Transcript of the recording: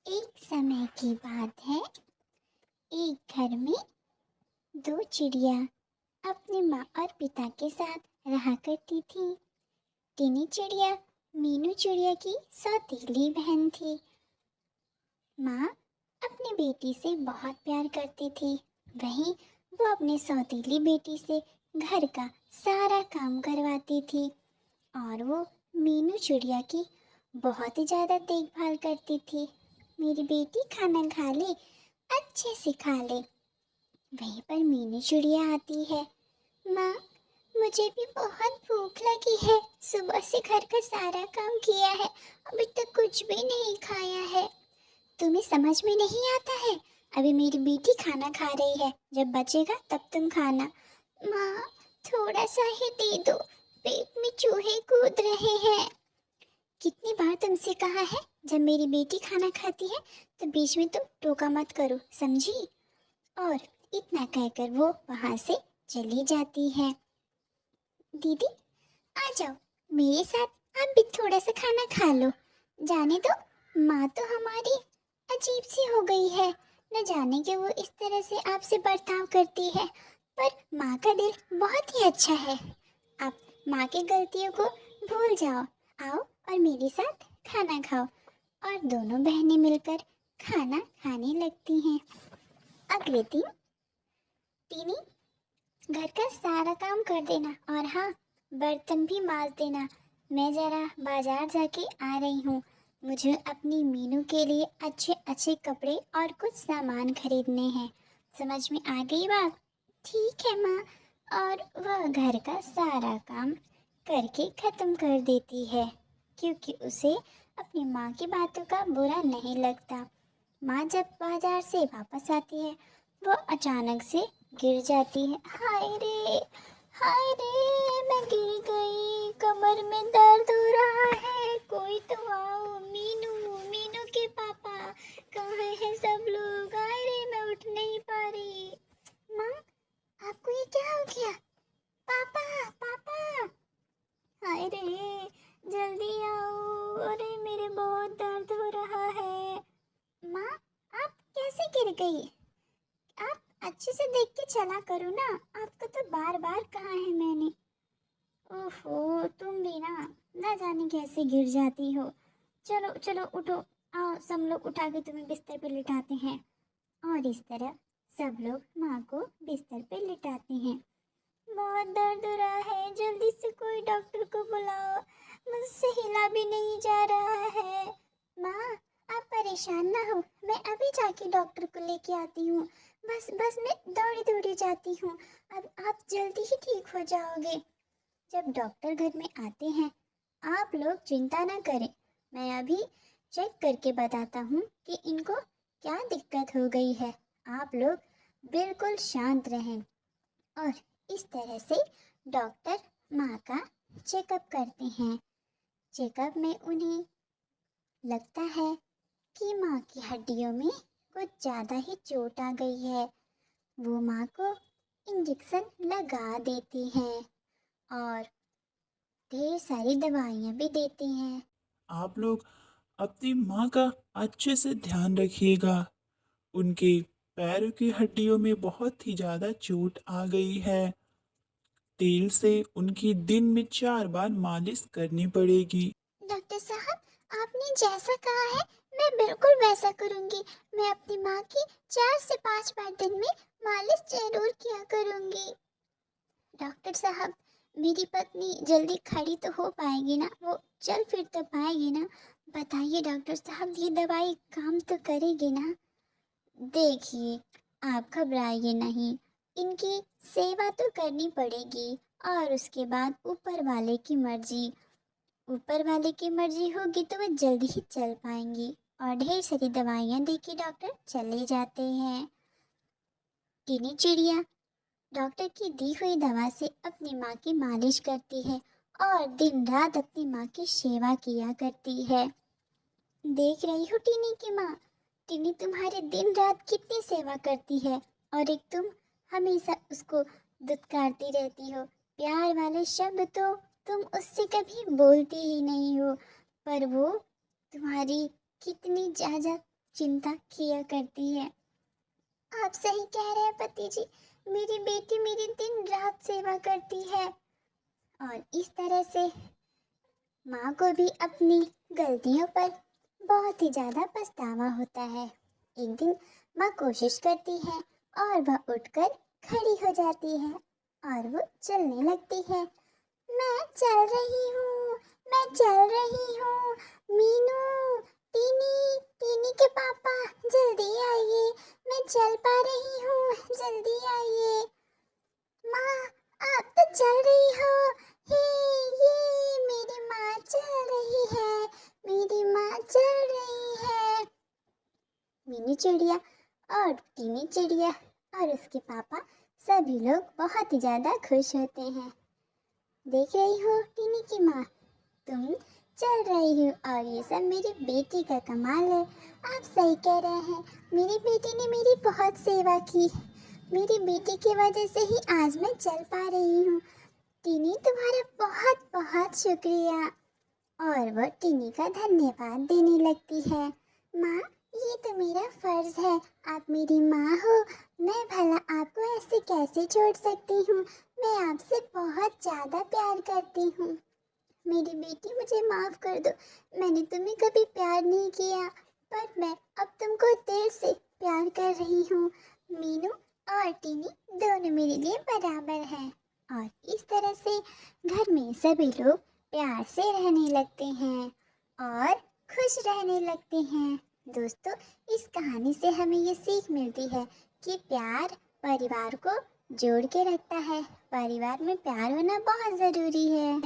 एक समय की बात है। एक घर में दो चिड़िया अपनी माँ और पिता के साथ रहा करती थी। टीनी चिड़िया मीनू चिड़िया की सौतीली बहन थी। माँ अपनी बेटी से बहुत प्यार करती थी, वहीं वो अपने सौतीली बेटी से घर का सारा काम करवाती थी और वो मीनू चिड़िया की बहुत ही ज़्यादा देखभाल करती थी। मेरी बेटी खाना खा ले, अच्छे से खा ले। वहीं पर मीनू चिड़िया आती है। माँ, मुझे भी बहुत भूख लगी है। सुबह से घर का सारा काम किया है, अभी तक कुछ भी नहीं खाया है। तुम्हें समझ में नहीं आता है? अभी मेरी बेटी खाना खा रही है, जब बचेगा तब तुम खाना। माँ, थोड़ा सा ही दे दो, पेट में चूहे कूद रहे हैं। कितनी बार तुमसे कहा है, जब मेरी बेटी खाना खाती है तो बीच में तुम टोका मत करो, समझी? और इतना कहकर वो वहां से चली जाती है। दीदी, आ जाओ मेरे साथ, आप भी थोड़ा सा खाना खा लो। जाने दो, माँ तो हमारी अजीब सी हो गई है। न जाने कि वो इस तरह से आपसे बर्ताव करती है, पर माँ का दिल बहुत ही अच्छा है। आप माँ की गलतियों को भूल जाओ, आओ और मेरे साथ खाना खाओ। और दोनों बहनें मिलकर खाना खाने लगती हैं। अगले दिन टीनी, घर का सारा काम कर देना और हाँ, बर्तन भी मांज देना। मैं ज़रा बाजार जाके आ रही हूँ। मुझे अपनी मीनू के लिए अच्छे अच्छे कपड़े और कुछ सामान खरीदने हैं। समझ में आ गई बात? ठीक है माँ। और वह घर का सारा काम करके ख़त्म कर देती है, क्योंकि उसे अपनी माँ की बातों का बुरा नहीं लगता। माँ जब बाजार से वापस आती है, वो अचानक से गिर जाती है। हाय रे, मैं गिर गई, कमर में दर्द हो रहा है, कोई तो आओ। मीनू, मीनू के पापा कहाँ हैं सब लोग? हाय रे, मैं उठ नहीं पा रही। माँ, आपको ये क्या हो गया? पापा, पापा, हाय रे, जल्दी आओ, अरे मेरे बहुत दर्द हो रहा है। माँ, आप कैसे गिर गई? आप अच्छे से देख के चला करो ना, आपको तो बार बार कहा है मैंने। ओफो, तुम भी ना जाने कैसे गिर जाती हो। चलो चलो उठो, आओ सब लोग उठा के तुम्हें बिस्तर पे लिटाते हैं। और इस तरह सब लोग माँ को बिस्तर पे लिटाते हैं। बहुत दर्द हो रहा है, जल्दी से कोई डॉक्टर को बुलाओ, मुझसे हिला भी नहीं जा रहा है। माँ, आप परेशान ना हो, मैं अभी जाके डॉक्टर को लेके आती हूँ। बस बस मैं दौड़ी दौड़ी जाती हूँ, अब आप जल्दी ही ठीक हो जाओगे। जब डॉक्टर घर में आते हैं, आप लोग चिंता ना करें, मैं अभी चेक करके बताता हूँ कि इनको क्या दिक्कत हो गई है। आप लोग बिल्कुल शांत रहें। और इस तरह से डॉक्टर माँ का चेकअप करते हैं। चेकअप में उन्हें लगता है कि माँ की हड्डियों में कुछ ज़्यादा ही चोट आ गई है। वो माँ को इंजेक्शन लगा देती हैं और ढेर सारी दवाइयाँ भी देती हैं। आप लोग अपनी माँ का अच्छे से ध्यान रखिएगा। उनके पैरों की हड्डियों में बहुत ही ज़्यादा चोट आ गई है। तेल से उनकी दिन में 4 बार मालिश करनी पड़ेगी। डॉक्टर साहब, आपने जैसा कहा है मैं बिल्कुल वैसा करूँगी। मैं अपनी माँ की 4 से 5 बार दिन में मालिश जरूर किया करूँगी। डॉक्टर साहब, मेरी पत्नी जल्दी खड़ी तो हो पाएगी ना? वो चल फिर तो पाएगी ना? बताइए डॉक्टर साहब, ये दवाई काम तो करेगी ना? देखिए, आप घबराइए नहीं, इनकी सेवा तो करनी पड़ेगी और उसके बाद ऊपर वाले की मर्जी होगी तो वह जल्दी ही चल पाएंगी। और ढेर सारी दवाइयाँ देके डॉक्टर चले जाते हैं। टीनी चिड़िया डॉक्टर की दी हुई दवा से अपनी माँ की मालिश करती है और दिन रात अपनी माँ की सेवा किया करती है। देख रही हो टीनी की माँ, टीनी तुम्हारे दिन रात कितनी सेवा करती है और एक तुम हमेशा उसको दुत्कारती रहती हो। प्यार वाले शब्द तो तुम उससे कभी बोलती ही नहीं हो, पर वो तुम्हारी कितनी ज़्यादा चिंता किया करती है। आप सही कह रहे हैं पति जी, मेरी बेटी मेरी दिन रात सेवा करती है। और इस तरह से माँ को भी अपनी गलतियों पर बहुत ही ज़्यादा पछतावा होता है। एक दिन माँ कोशिश करती है और वह उठकर खड़ी हो जाती है और वो चलने लगती है। मैं चल रही हूँ, मैं चल रही हूँ। मीनू, टीनी, टीनी के पापा, जल्दी आइए, मैं चल पा रही हूँ, जल्दी आइए। माँ, आप तो चल रही हो। हे, ये मेरी माँ चल रही है, मेरी माँ चल रही है। मिनी चिड़िया और टीनी चिड़िया और उसके पापा सभी लोग बहुत ही ज़्यादा खुश होते हैं। देख रही हो टीनी की माँ, तुम चल रही हो और ये सब मेरी बेटी का कमाल है। आप सही कह रहे हैं, मेरी बेटी ने मेरी बहुत सेवा की। मेरी बेटी की वजह से ही आज मैं चल पा रही हूँ। टीनी, तुम्हारा बहुत बहुत शुक्रिया। और वह टीनी का धन्यवाद देने लगती है। माँ, ये तो मेरा फर्ज है, आप मेरी माँ हो, मैं भला आपको ऐसे कैसे छोड़ सकती हूँ। मैं आपसे बहुत ज़्यादा प्यार करती हूँ। मेरी बेटी, मुझे माफ़ कर दो, मैंने तुम्हें कभी प्यार नहीं किया, पर मैं अब तुमको दिल से प्यार कर रही हूँ। मीनू और टीनी दोनों मेरे लिए बराबर हैं। और इस तरह से घर में सभी लोग प्यार से रहने लगते हैं और खुश रहने लगते हैं। दोस्तों, इस कहानी से हमें ये सीख मिलती है कि प्यार परिवार को जोड़ के रखता है। परिवार में प्यार होना बहुत ज़रूरी है।